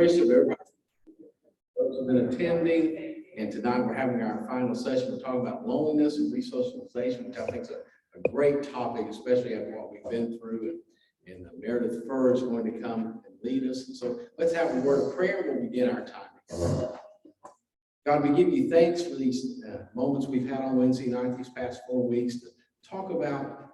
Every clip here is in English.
Of everybody who's been attending, and tonight we're having our final session. We're talking about loneliness and resocialization, which I think is a great topic, especially after what we've been through. And Meredith Furr is going to come and lead us. And so let's have a word of prayer and we'll begin our time. God, we give you thanks for these moments we've had on Wednesday night these past 4 weeks to talk about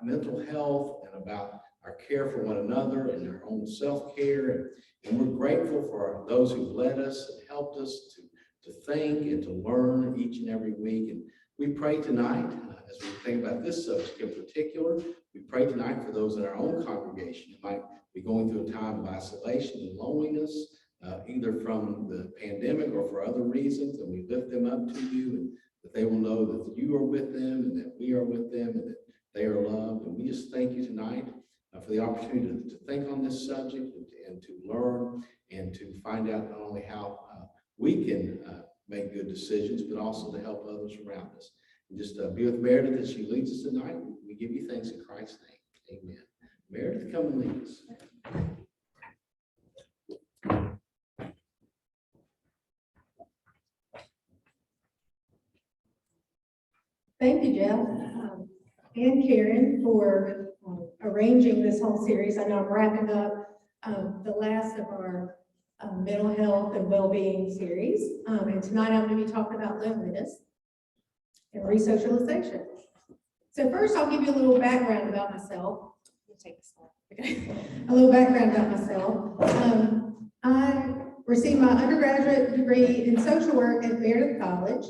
mental health and about our care for one another and our own self-care. And we're grateful for those who've led us and helped us to think and to learn each and every week. And we pray tonight, as we think about this subject in particular, we pray tonight for those in our own congregation who might be going through a time of isolation and loneliness, either from the pandemic or for other reasons. And we lift them up to you, and that they will know that you are with them and that we are with them and that they are loved. And we just thank you tonight for the opportunity to think on this subject and to learn and to find out not only how we can make good decisions, but also to help others around us. And just be with Meredith as she leads us tonight. We give you thanks in Christ's name. Amen. Meredith, come and lead us. Thank you, Jeff and Karen, for arranging this whole series. I know I'm wrapping up the last of our mental health and well-being series. And tonight I'm going to be talking about loneliness and resocialization. So first, I'll give you a little background about myself. A little background about myself. I received my undergraduate degree in social work at Meredith College.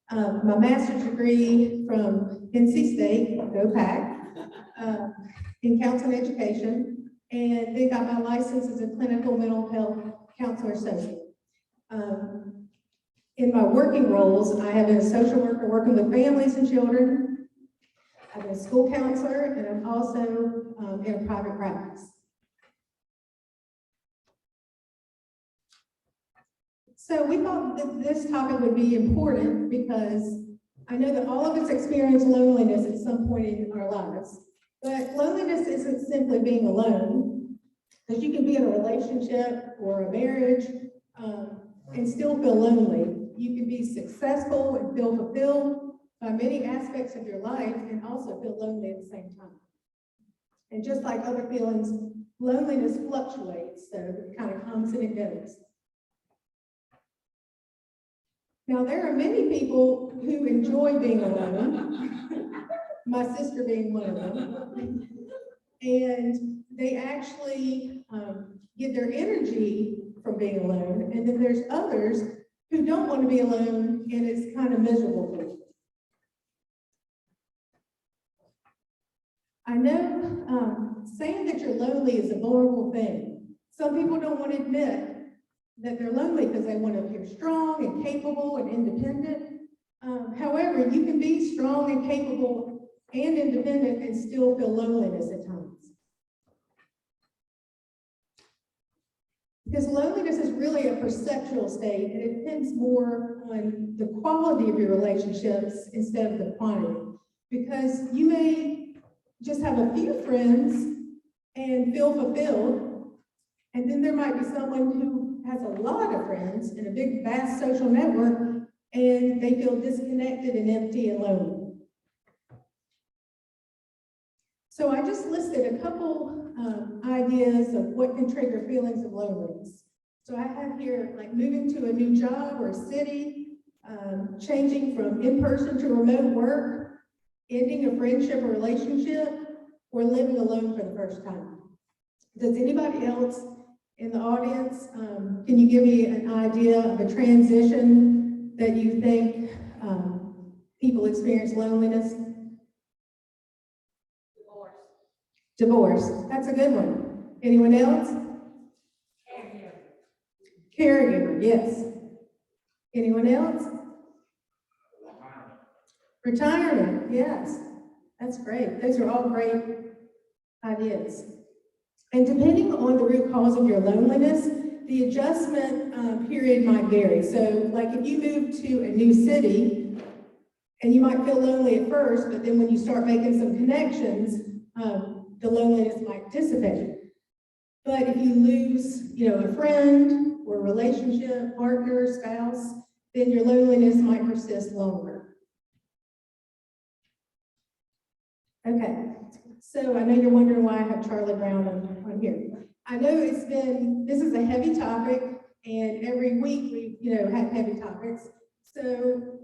My master's degree from NC State, go Pack, in counseling education, and then got my license as a clinical mental health counselor associate. In my working roles, I have been a social worker working with families and children. I've been a school counselor, and I'm also in a private practice. So we thought that this topic would be important because I know that all of us experience loneliness at some point in our lives, but loneliness isn't simply being alone, because you can be in a relationship or a marriage and still feel lonely. You can be successful and feel fulfilled by many aspects of your life and also feel lonely at the same time. And just like other feelings, loneliness fluctuates, so it kind of comes and it goes. Now, there are many people who enjoy being alone, my sister being one of them, and they actually get their energy from being alone, and then there's others who don't want to be alone, and it's kind of miserable for them. I know saying that you're lonely is a vulnerable thing. Some people don't want to admit that they're lonely because they want to appear strong and capable and independent. However, you can be strong and capable and independent and still feel loneliness at times. Because loneliness is really a perceptual state, and it depends more on the quality of your relationships instead of the quantity. Because you may just have a few friends and feel fulfilled, and then there might be someone who has a lot of friends and a big, vast social network, and they feel disconnected and empty and lonely. So I just listed a couple ideas of what can trigger feelings of loneliness. So I have here, like moving to a new job or city, changing from in-person to remote work, ending a friendship or relationship, or living alone for the first time. Does anybody else in the audience, can you give me an idea of a transition that you think people experience loneliness? Divorce. That's a good one. Anyone else? Caregiver, yes. Anyone else? Retirement, yes. That's great. Those are all great ideas. And depending on the root cause of your loneliness, the adjustment period might vary. So like if you move to a new city, and you might feel lonely at first, but then when you start making some connections, the loneliness might dissipate. But if you lose, a friend or relationship, partner, spouse, then your loneliness might persist longer. Okay, so I know you're wondering why I have Charlie Brown on here. I know this is a heavy topic, and every week we, have heavy topics. So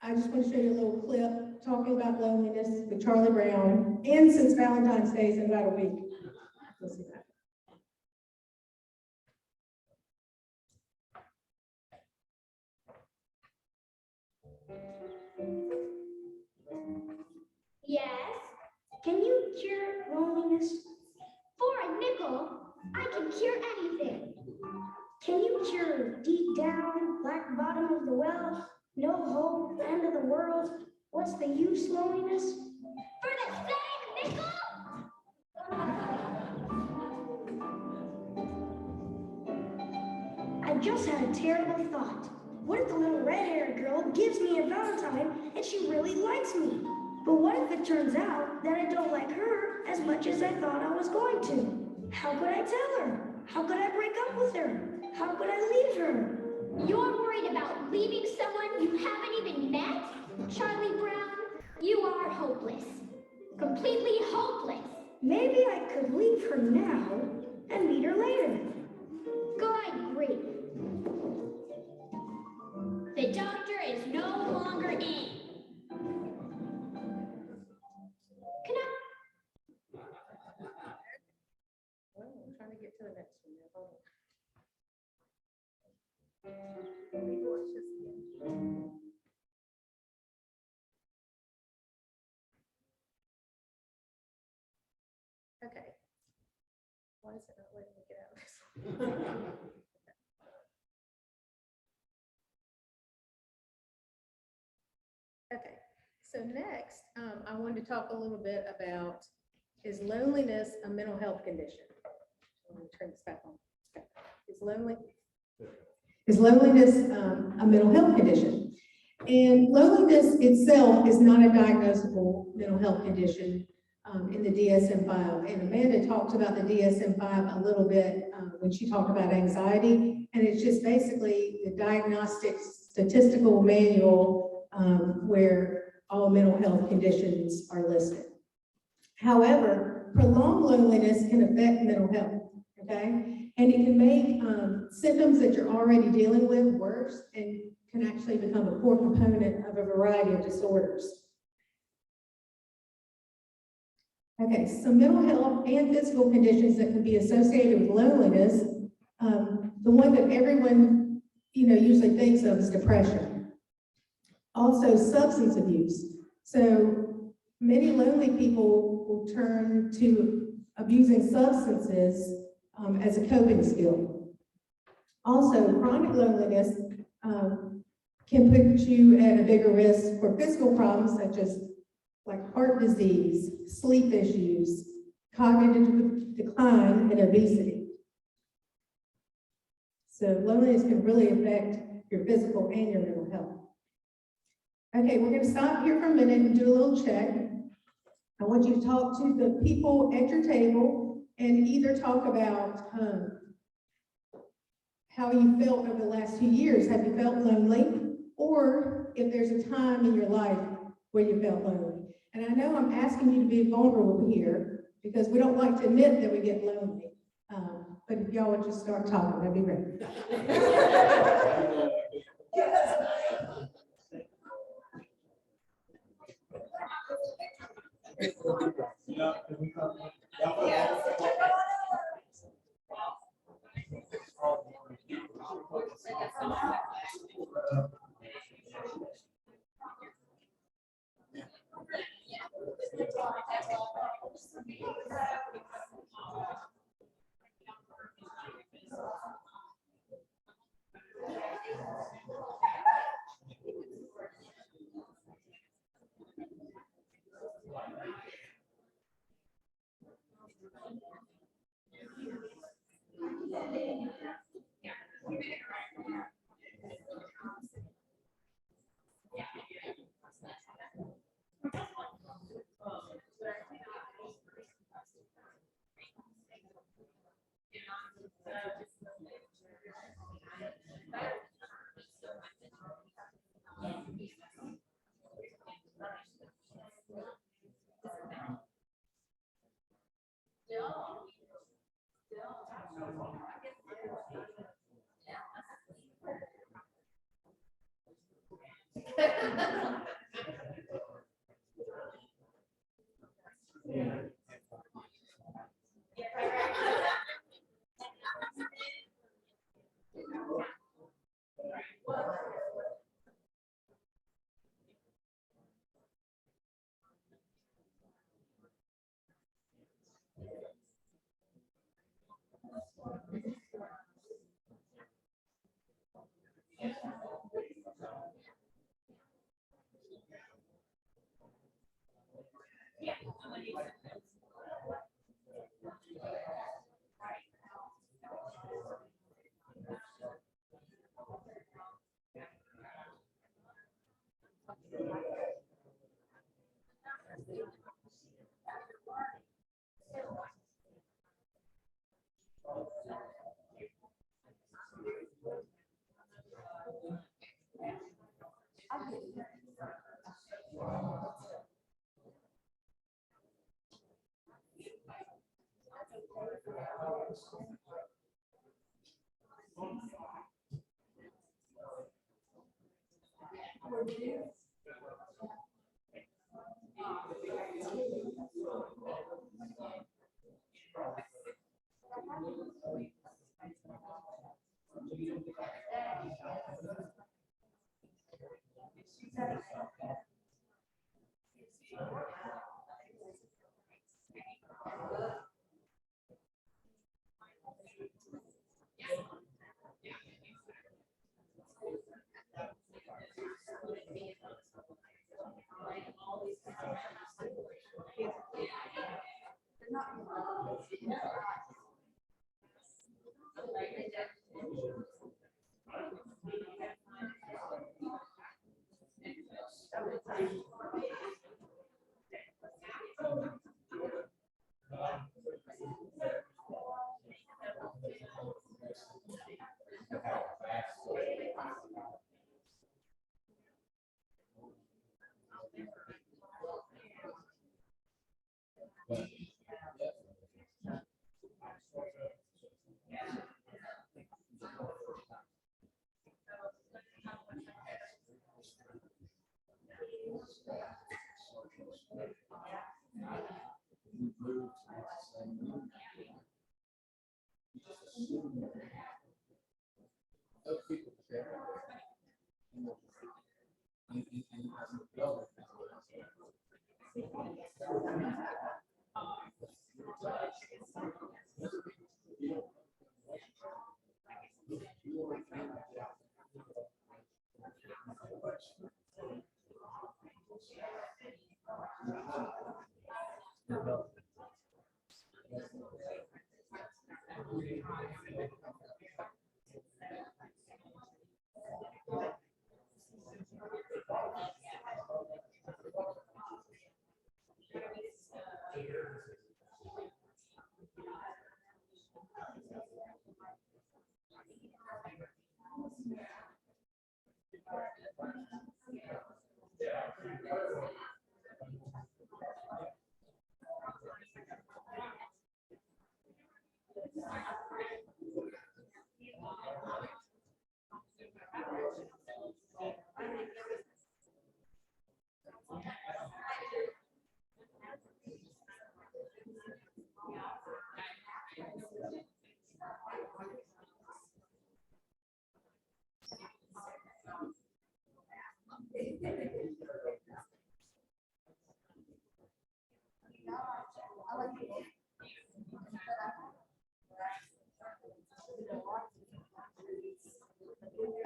I just want to show you a little clip talking about loneliness with Charlie Brown, and since Valentine's Day is in about a week. Let's see that. Yes. Can you cure loneliness? For a nickel, I can cure anything. Can you cure deep down, black bottom of the well, no hope, end of the world? What's the use, loneliness? For the same nickel? I just had a terrible thought. What if the little red-haired girl gives me a Valentine and she really likes me? But what if it turns out that I don't like her as much as I thought I was going to? How could I tell her? How could I break up with her? How could I leave her? You're worried about leaving someone you haven't even met? Charlie Brown, you are hopeless. Completely hopeless. Maybe I could leave her now and meet her later. Good grief. The doctor is no longer in. Can I? Well, I'm trying to get to the next one. Hold on. Okay. Why is it not letting me get out of this? Okay, so next, I wanted to talk a little bit about, is loneliness a mental health condition? Let me turn this back on. Okay. Is loneliness a mental health condition? And loneliness itself is not a diagnosable mental health condition in the DSM-5. And Amanda talked about the DSM-5 a little bit when she talked about anxiety. And it's just basically the diagnostic statistical manual where all mental health conditions are listed. However, prolonged loneliness can affect mental health, okay? And it can make symptoms that you're already dealing with worse and can actually become a core component of a variety of disorders. Okay, so mental health and physical conditions that can be associated with loneliness, the one that everyone, usually thinks of is depression. Also, substance abuse. So many lonely people will turn to abusing substances as a coping skill. Also, chronic loneliness can put you at a bigger risk for physical problems such as like heart disease, sleep issues, cognitive decline, and obesity. So loneliness can really affect your physical and your mental health. Okay, we're going to stop here for a minute and do a little check. I want you to talk to the people at your table and either talk about how you felt over the last few years. Have you felt lonely? Or if there's a time in your life where you felt lonely. And I know I'm asking you to be vulnerable here because we don't like to admit that we get lonely. But if y'all would just start talking, that'd be great.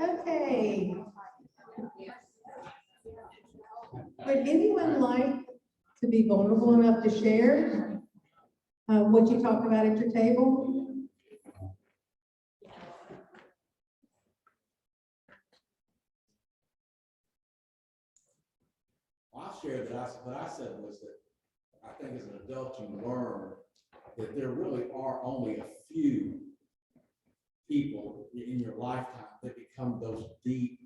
Okay. Would anyone like to be vulnerable enough to share what you talked about at your table? I'll share that what I said was that I think as an adult you learn that there really are only a few people in your lifetime that become those deep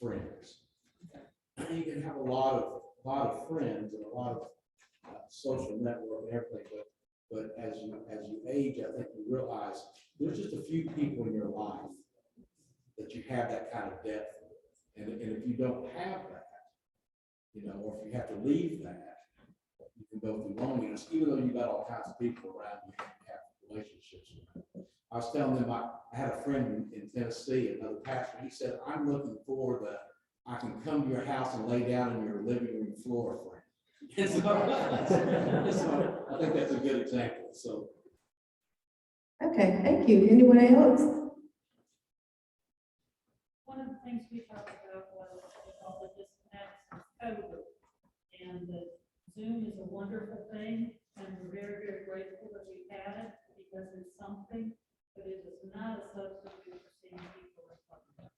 friends. You can have a lot of friends and a lot of social network and everything, but But as you age, I think you realize there's just a few people in your life that you have that kind of depth with. And if you don't have that, you know, or if you have to leave that, you can go through loneliness, even though you got all kinds of people around you and have relationships with them. I was telling them, I had a friend in Tennessee, another pastor, he said, I'm looking forward that I can come to your house and lay down in your living room floor for you. So I think that's a good example. So. Okay, thank you. Anyone else? One of the things we talked about was all the disconnects and COVID. And the Zoom is a wonderful thing, and we're very, very grateful that we had it, because it's something, but it is not a substitute for seeing people in public.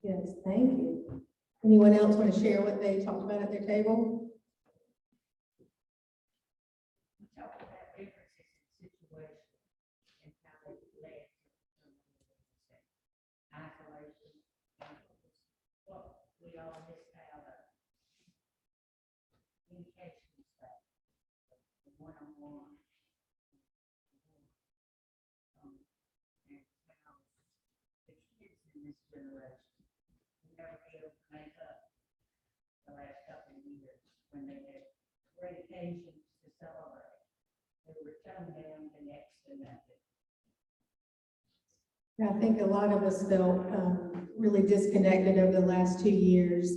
Yes, thank you. Anyone else want to share what they talked about at their table? We talked about differences in situations and how they led to isolation. What we all missed out of communication stuff, the one-on-one. And how the kids in this generation never be able to make up the last couple of years when they had great occasions to celebrate. They were toned down to next to nothing. I think a lot of us felt really disconnected over the last 2 years.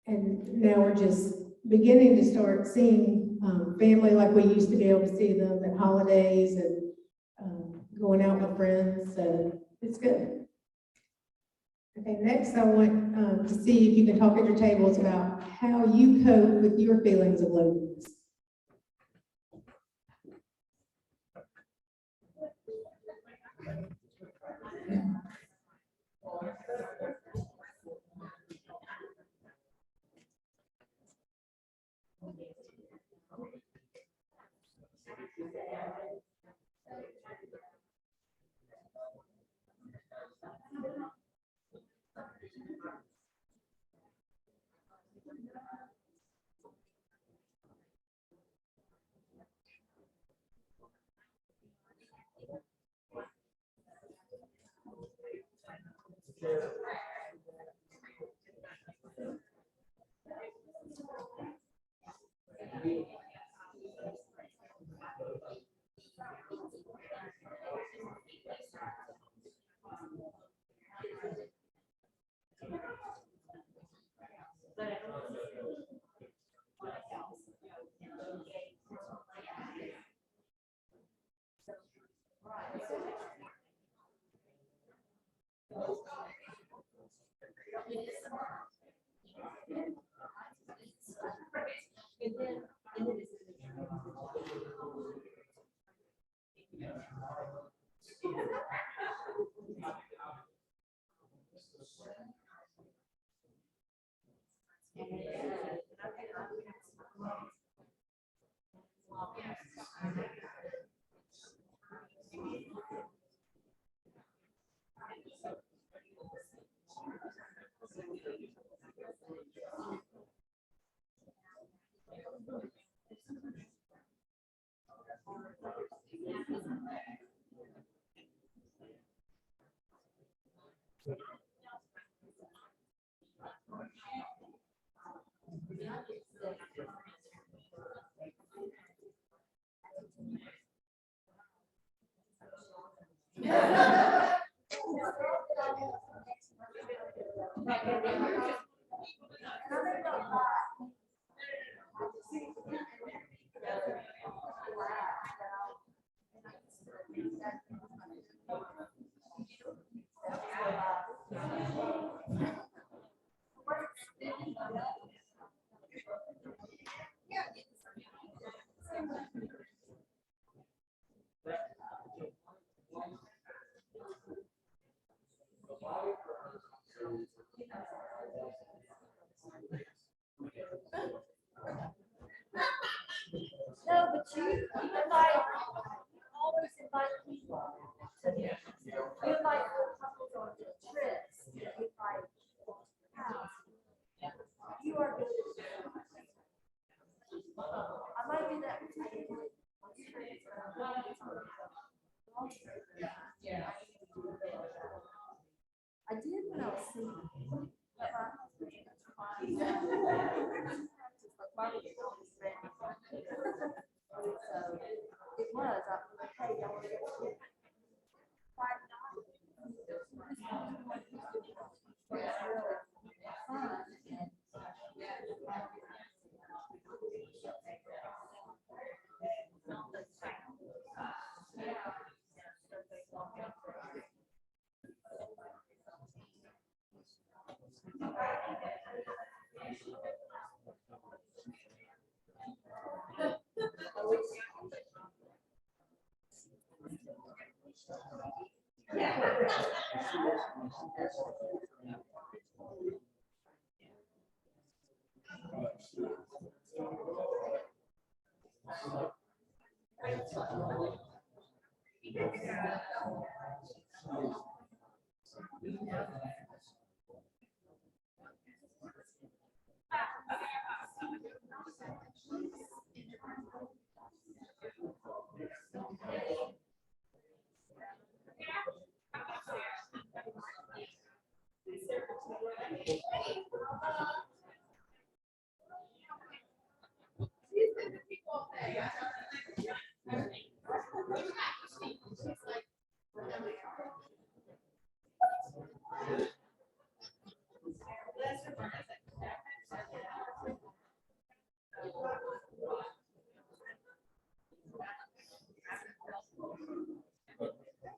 And now we're just beginning to start seeing family like we used to be able to see them at holidays and going out with friends. So it's good. Okay, next I want to see if you can talk at your tables about how you cope with your feelings of loneliness. No, but you invite, always invite people.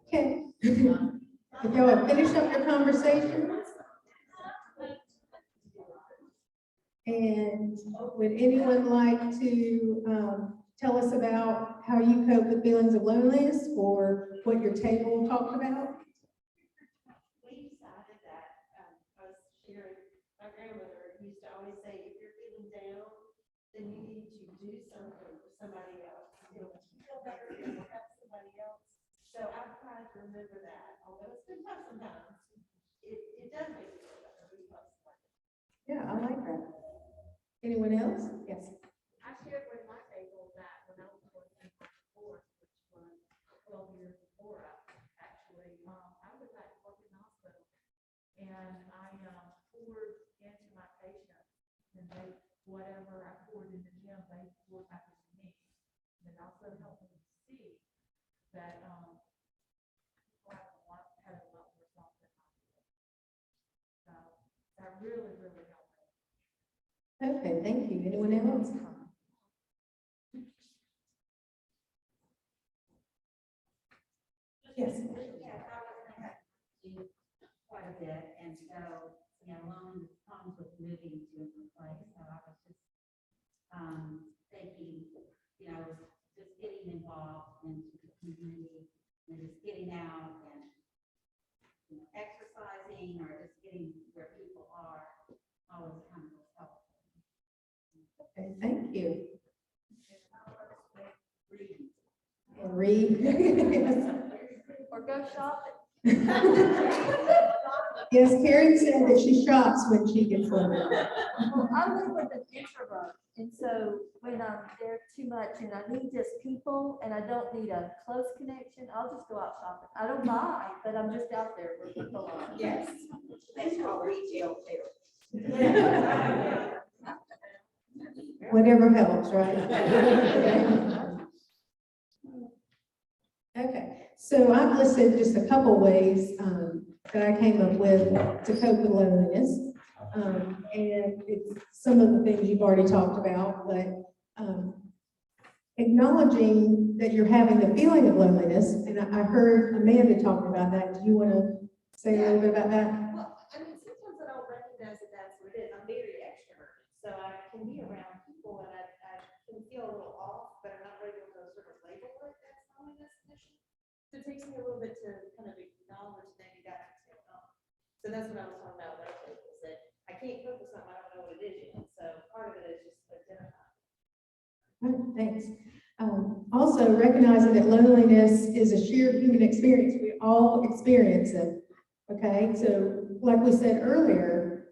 Okay. If y'all have finished up your conversation. And would anyone like to tell us about how you cope with feelings of loneliness or what your table talked about? We decided that, I was sharing, my grandmother used to always say, if you're feeling down, then you need to do something for somebody else. You feel better if you help somebody else. So I've tried to remember that, although it's been tough sometimes, it does make you feel better when you help somebody. Yeah, I like that. Anyone else? Yes. I shared with my table that when I was working my course, which was 12 years before, actually, I was at working hospital, and I poured into my patients, and they, whatever I poured into them, they poured back into me. And also helped me see that I had a lot more self than I did. So that really, really helped me. Okay, thank you. Anyone else? Yes. Quite a bit, and so, loneliness comes with moving to a new place, so I was just, thinking, just getting involved into the community, and just getting out and, exercising, or just getting where people are, always kind of helpful. Okay, thank you. Reading. Read. Or go shopping. Yes, Karen said that she shops when she gets lonely. I live with an introvert, and so when I'm there too much and I need just people and I don't need a close connection, I'll just go out shopping. I don't buy, but I'm just out there where people are. Yes, that's called retail therapy. Whatever helps, right? Okay, so I've listed just a couple ways that I came up with to cope with loneliness. And it's some of the things you've already talked about, but acknowledging that you're having the feeling of loneliness, and I heard Amanda talking about that. Do you want to say a little bit about that? Well, I mean, sometimes I don't recognize that that's what it is. I'm very extroverted, so I can be around people and I can feel a little off, but I'm not ready to sort of label it as loneliness initially. So it takes me a little bit to kind of acknowledge maybe that's what's going on. So that's what I was talking about later, is that I can't cope with something I don't know what it is yet. So part of it is just identifying. Right, thanks. Also recognizing that loneliness is a shared human experience. We all experience it. Okay, so like we said earlier,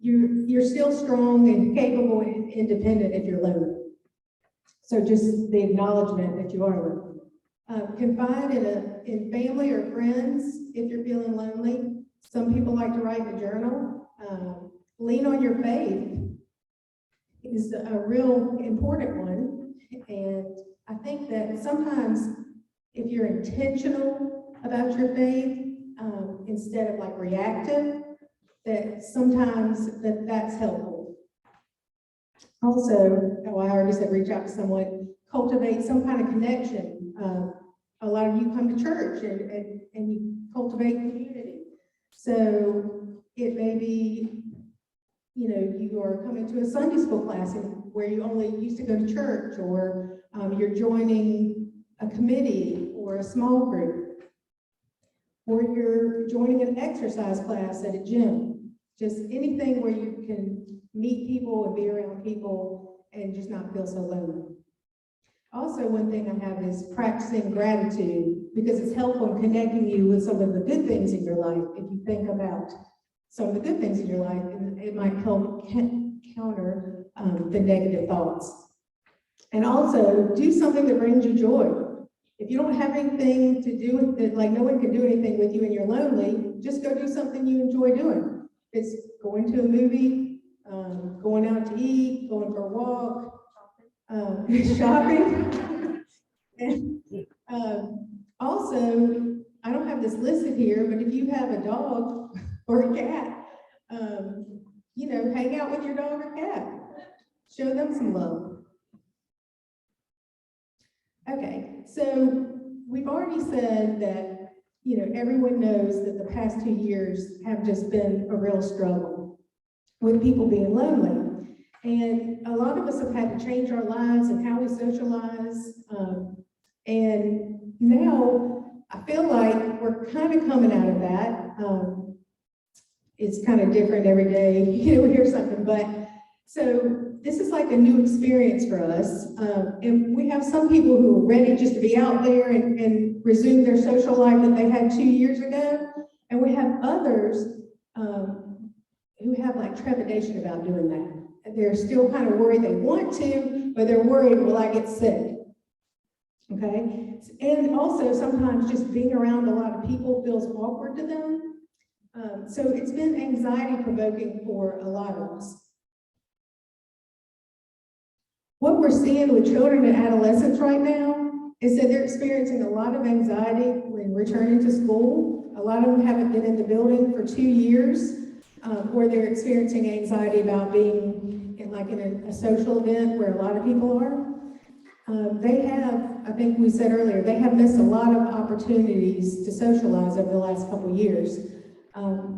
you're still strong and capable and independent if you're lonely. So just the acknowledgement that you are lonely. Confide in family or friends if you're feeling lonely. Some people like to write in a journal. Lean on your faith is a real important one. And I think that sometimes if you're intentional about your faith, instead of like reactive, that sometimes that's helpful. Also, oh, I already said reach out to someone, cultivate some kind of connection. A lot of you come to church and you cultivate community. So it may be, you know, you are coming to a Sunday school class where you only used to go to church, or you're joining a committee or a small group, or you're joining an exercise class at a gym. Just anything where you can meet people and be around people and just not feel so lonely. Also, one thing I have is practicing gratitude, because it's helpful in connecting you with some of the good things in your life. If you think about some of the good things in your life, and it might help counter the negative thoughts. And also, do something that brings you joy. If you don't have anything to do with it, like no one can do anything with you and you're lonely, just go do something you enjoy doing. It's going to a movie, going out to eat, going for a walk, shopping. And also, I don't have this listed here, but if you have a dog or a cat, you know, hang out with your dog or cat. Show them some love. Okay, so we've already said that, you know, everyone knows that the past 2 years have just been a real struggle with people being lonely. And a lot of us have had to change our lives and how we socialize. And now I feel like we're kind of coming out of that. It's kind of different every day, you know, we hear something, but so this is like a new experience for us. And we have some people who are ready just to be out there and resume their social life that they had 2 years ago. And we have others who have like trepidation about doing that. They're still kind of worried they want to, but they're worried, will I get sick? Okay. And also sometimes just being around a lot of people feels awkward to them. So it's been anxiety provoking for a lot of us. What we're seeing with children and adolescents right now is that they're experiencing a lot of anxiety when returning to school. A lot of them haven't been in the building for 2 years, or they're experiencing anxiety about being in a social event where a lot of people are. They have, I think we said earlier, they have missed a lot of opportunities to socialize over the last couple of years.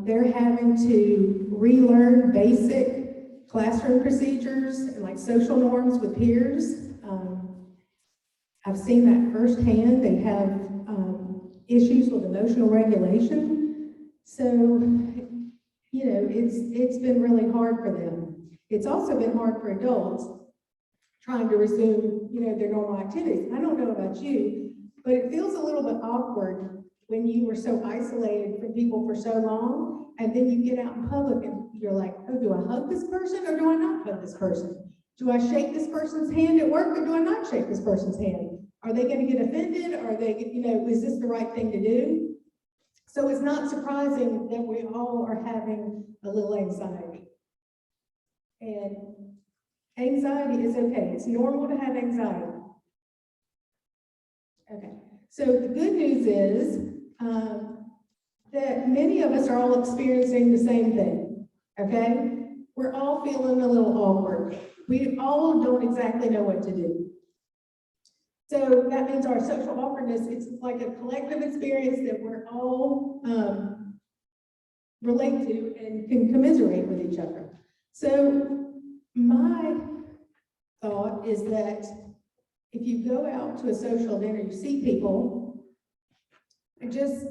They're having to relearn basic classroom procedures and like social norms with peers. I've seen that firsthand. They have issues with emotional regulation. So, you know, it's been really hard for them. It's also been hard for adults trying to resume, you know, their normal activities. I don't know about you, but it feels a little bit awkward when you were so isolated from people for so long, and then you get out in public and you're like, oh, do I hug this person or do I not hug this person? Do I shake this person's hand at work or do I not shake this person's hand? Are they going to get offended? Are they, you know, is this the right thing to do? So it's not surprising that we all are having a little anxiety. And anxiety is okay. It's normal to have anxiety. Okay. So the good news is that many of us are all experiencing the same thing, okay? We're all feeling a little awkward. We all don't exactly know what to do. So that means our social awkwardness, it's like a collective experience that we're all relate to and can commiserate with each other. So my thought is that if you go out to a social event or you see people, just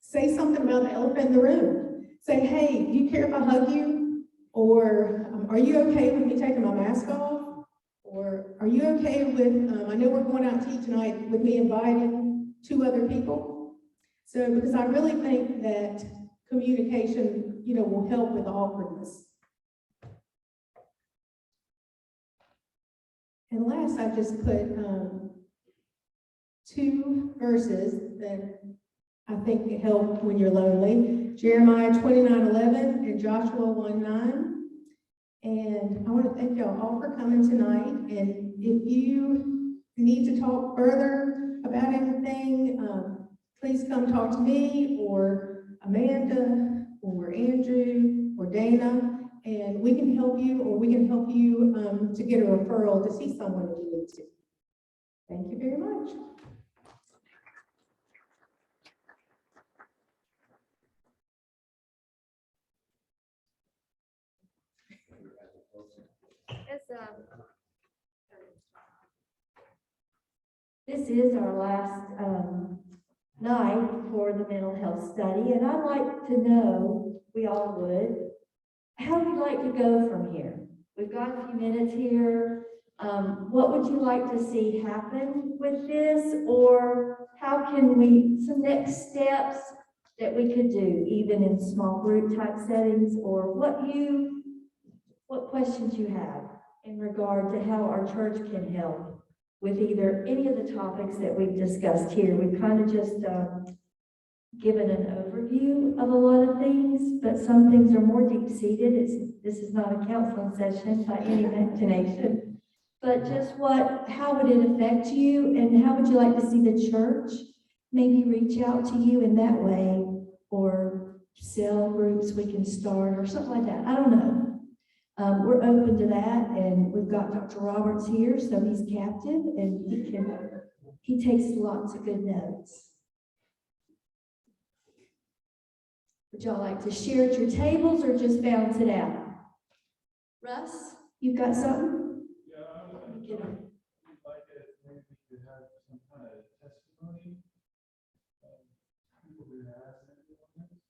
say something about the elephant in the room. Say, hey, do you care if I hug you? Or are you okay with me taking my mask off? Or are you okay with, I know we're going out to eat tonight, with me inviting 2 other people? So, because I really think that communication, you know, will help with the awkwardness. And last, I just put 2 verses that I think help when you're lonely. Jeremiah 29:11, and Joshua 1:9. And I want to thank y'all all for coming tonight. And if you need to talk further about anything, please come talk to me or Amanda or Andrew or Dana, and we can help you, or we can help you to get a referral to see someone if you need to. Thank you very much. This is our last night for the mental health study, and I'd like to know, we all would, how you'd like to go from here. We've got a few minutes here. What would you like to see happen with this, or how can we, some next steps that we could do, even in small group type settings, or what questions you have in regard to how our church can help with either any of the topics that we've discussed here. We've kind of just given an overview of a lot of things, but some things are more deep-seated. This is not a counseling session by any imagination, but just how would it affect you, and how would you like to see the church maybe reach out to you in that way, or cell groups we can start, or something like that. I don't know. We're open to that, and we've got Dr. Roberts here, so he's captive, and he takes lots of good notes. Would y'all like to share at your tables or just bounce it out? Russ, you've got something? Yeah, I would Get on. like it, maybe to have some kind of testimony. People who have mental illness.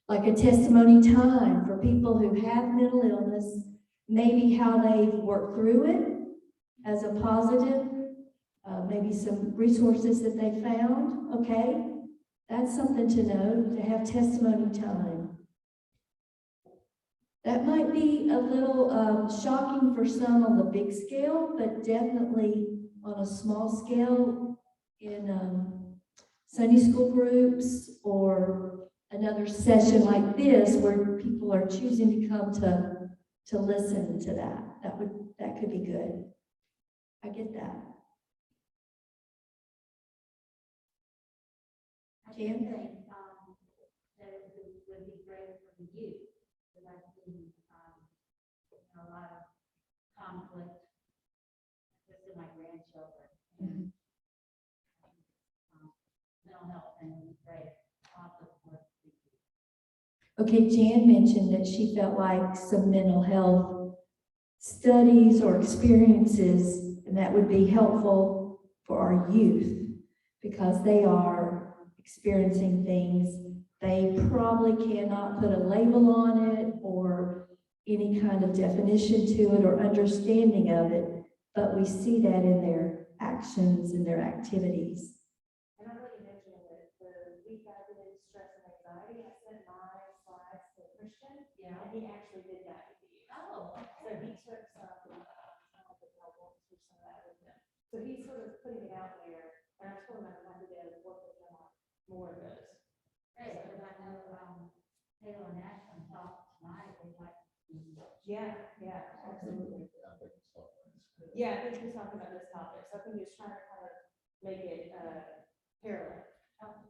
Like a testimony time for people who have mental illness, maybe how they've worked through it as a positive, maybe some resources that they found. Okay, that's something to know, to have testimony time. That might be a little shocking for some on the big scale, but definitely on a small scale in Sunday school groups, or another session like this where people are choosing to come to listen to that. That could be good. I get that. I do think, that it would be great for the youth, because I've seen, a lot of conflict, just in my grandchildren. And, mental health thing would be great, also for the youth. Okay, Jan mentioned that she felt like some mental health studies or experiences, and that would be helpful for our youth, because they are experiencing things they probably cannot put a label on it or any kind of definition to it or understanding of it, but we see that in their actions and their activities. And I know you mentioned that the week I did stress and anxiety, I sent my slides to Christian. Yeah. And he actually did that with you. Oh, So he took some, I don't know, took some of that with him. So he's sort of putting it out there, and I told him I'd have to work with him on more of those. great, because I know, Taylor and Ashland talked tonight, they like. Yeah, absolutely. Yeah, I think he's talking about this topic, so I think he's trying to kind of make it, parallel.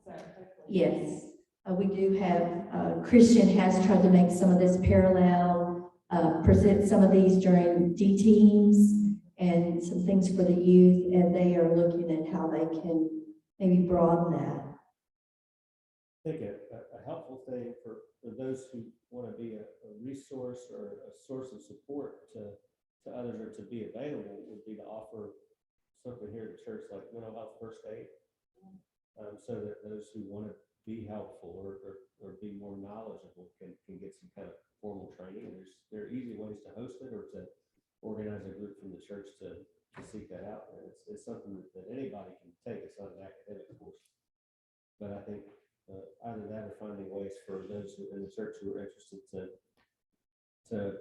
So hopefully. Yes, we do have, Christian has tried to make some of this parallel, present some of these during D-teams and some things for the youth, and they are looking at how they can maybe broaden that. I think a helpful thing for those who want to be a resource or a source of support to others, or to be available, would be to offer something here at church like mental health first aid, so that those who want to be helpful or be more knowledgeable can get some kind of formal training. There are easy ways to host it, or to organize a group from the church to seek that out. And it's something that anybody can take. It's not an academic course, but I think either that or finding ways for those who in the church who are interested to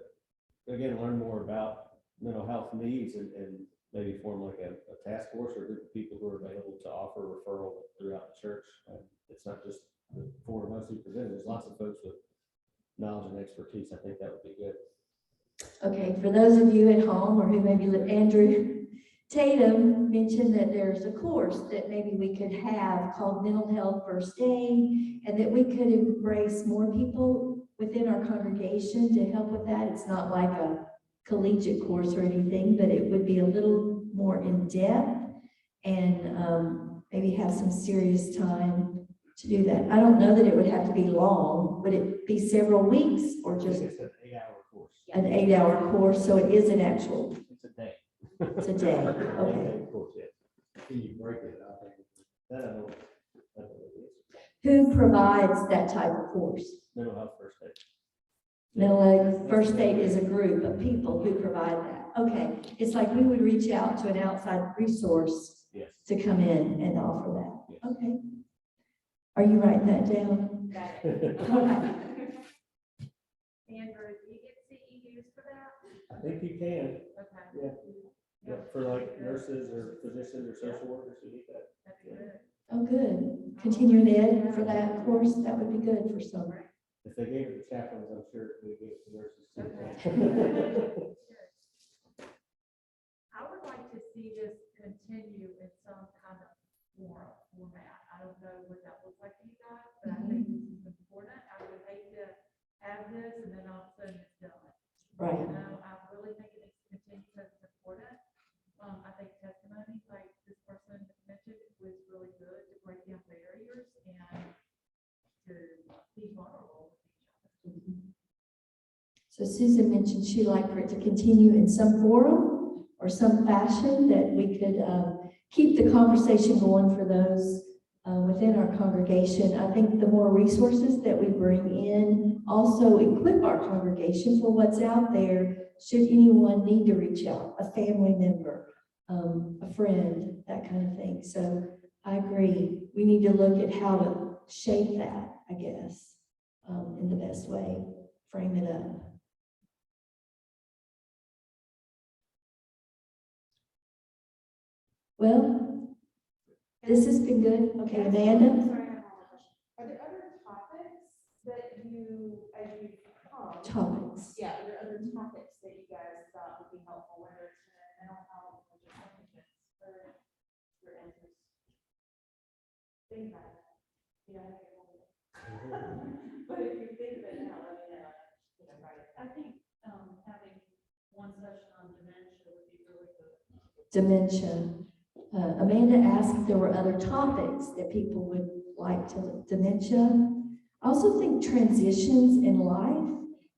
again learn more about mental health needs, and maybe form like a task force or a group of people who are available to offer referral throughout the church. It's not just for most who presented, there's lots of folks with knowledge and expertise. I think that would be good. Okay, for those of you at home or who maybe live, Andrew Tatum mentioned that there's a course that maybe we could have called Mental Health First Aid, and that we could embrace more people within our congregation to help with that. It's not like a collegiate course or anything, but it would be a little more in-depth and maybe have some serious time to do that. I don't know that it would have to be long. Would it be several weeks or I think just it's an 8-hour course. an 8-hour course? So it is an actual, It's a day. it's a day, okay. 8-day course, yeah. Can you break it up? That I know what it is. Who provides that type of course? Mental health first aid. Mental health First Aid is a group of people who provide that. Okay, it's like we would reach out to an outside resource Yes. to come in and offer that. Yes. Okay. Are you writing that down? Got it. Okay. Andrew, do you get CEUs for that? I think you can, Okay. yeah. Yeah, for like nurses or physicians or social workers who need that. That'd be good. Oh, good. Continuing ed for that course, that would be good for some. If they gave it to chaplains, I'm sure we gave it to nurses too. I would like to see this continue in some kind of format. I don't know what that looks like to you guys, but I think this is important. I would hate to have this and then all of a sudden it's done. Right. You know, I really think it needs to continue because it's important. I think testimony like this person mentioned was really good to break down barriers and to be vulnerable with each other. So Susan mentioned she'd like for it to continue in some forum or some fashion that we could keep the conversation going for those within our congregation. I think the more resources that we bring in also equip our congregation for what's out there should anyone need to reach out, a family member, a friend, that kind of thing. So I agree. We need to look at how to shape that, I guess, in the best way, frame it up. Well, this has been good. Okay, Amanda? Sorry, I have one more question. Are there other topics that you, as you come? Topics. Yeah, are there other topics that you guys thought would be helpful, whether it's mental health or just something for your answers? Think about it. You know, but if you think of it now, let me know. You know, write it I think, having one session on dementia would be really good. Dementia. Amanda asked if there were other topics that people would like to dementia. I also think transitions in life,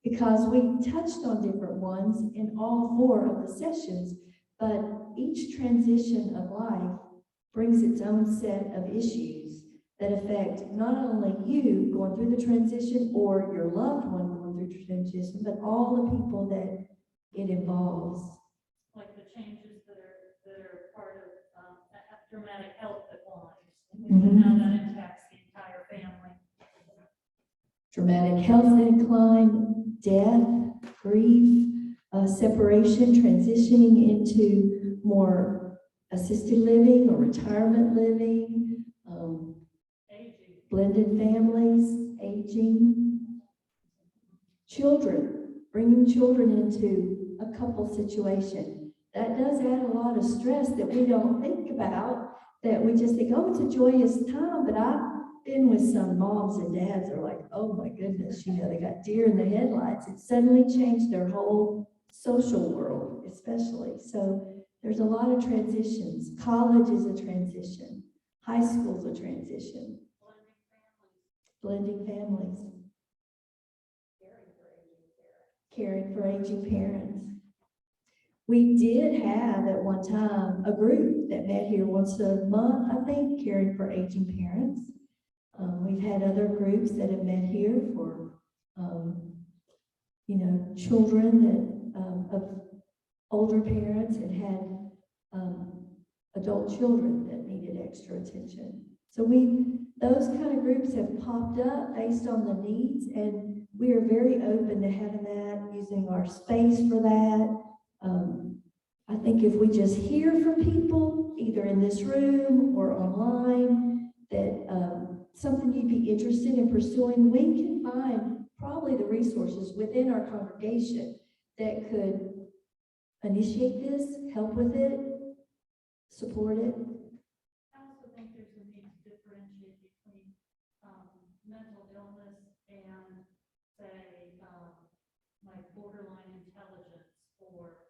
because we touched on different ones in all 4 of the sessions, but each transition of life brings its own set of issues that affect not only you going through the transition or your loved one going through the transition, but all the people that it involves. Like the changes that are part of dramatic health decline, Mhm. and how that impacts the entire family. Dramatic health decline, death, grief, separation, transitioning into more assisted living or retirement living, Aging. blended families, aging, children, bringing children into a couple situation. That does add a lot of stress that we don't think about, that we just think, oh, it's a joyous time, but I've been with some moms and dads that are like, oh my goodness, you know, they got deer in the headlights. It suddenly changed their whole social world, especially. So there's a lot of transitions. College is a transition. High school's a transition. Blending families. Caring for aging parents. We did have at one time a group that met here once a month, I think, caring for aging parents. We've had other groups that have met here for, you know, children that of older parents and had adult children that needed extra attention. So those kind of groups have popped up based on the needs, and we are very open to having that, using our space for that. I think if we just hear from people, either in this room or online, that something you'd be interested in pursuing, we can find probably the resources within our congregation that could initiate this, help with it, support it. I also think there's a need to differentiate between, mental illness and, say, like borderline intelligence or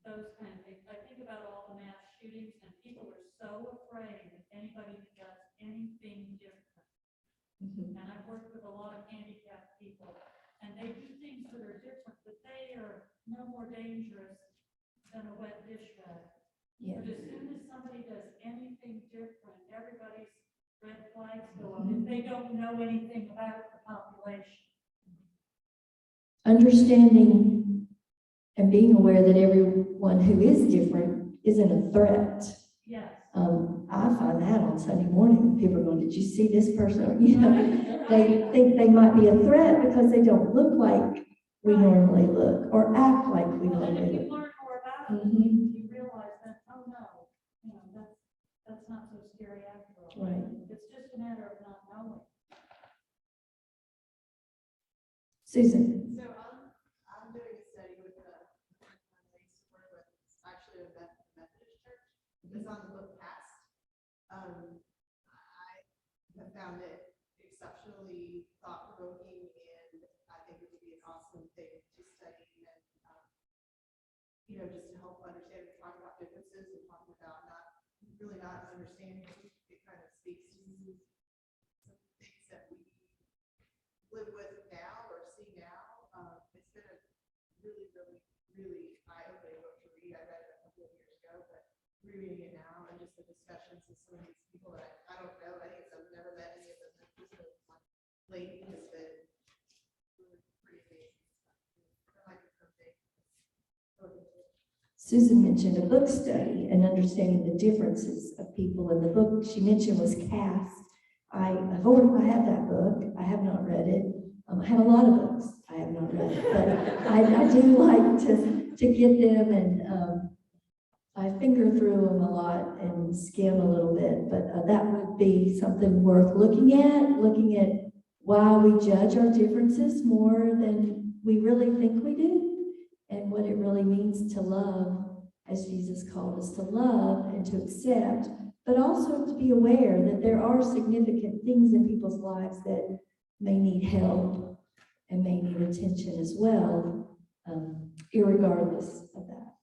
those kind of things. I think about all the mass shootings, and people are so afraid of anybody who does anything different. And I've worked with a lot of handicapped people, and they do things that are different, but they are no more dangerous than a wet dish rag. Yeah. But as soon as somebody does anything different, everybody's red flags go up if they don't know anything about the population. Understanding and being aware that everyone who is different isn't a threat. Yes. I find that on Sunday morning, people are going, did you see this person? You know, they think they might be a threat because they don't look like we normally look or act like we Well, and normally if you look. learn more about it, Mhm. you realize that, oh no, you know, that's not so scary after all. Right. It's just a matter of not knowing. Susan. So I'm doing a study with it's actually a Methodist church. It's on the book Past. I have found it exceptionally thought-provoking, and I think it would be an awesome thing to study and, just to help understand, talk about differences and talking about not understanding. It kind of speaks to some things that we live with now or see now. It's been a really, really, really eye-opening book to read. I read it a couple of years ago, but reading it now and just the discussions with some of these people that I don't know. I think I've never met any of them. This one lady has been really pretty amazing. I like it someday. Susan mentioned a book study and understanding the differences of people in the book she mentioned was Cast. I have that book. I have not read it. I have a lot of books I have not read, but I do like to get them, and I finger through them a lot and skim a little bit, but that would be something worth looking at why we judge our differences more than we really think we do, and what it really means to love, as Jesus called us to love and to accept, but also to be aware that there are significant things in people's lives that may need help and may need attention as well, irregardless of that.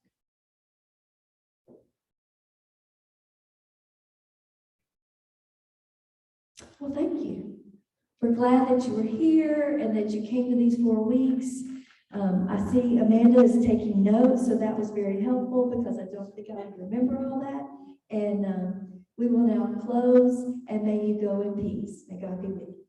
Well, thank you. We're glad that you were here and that you came to these 4 weeks. I see Amanda is taking notes, so that was very helpful because I don't think I would remember all that. And we will now close, and may you go in peace. May God be with you.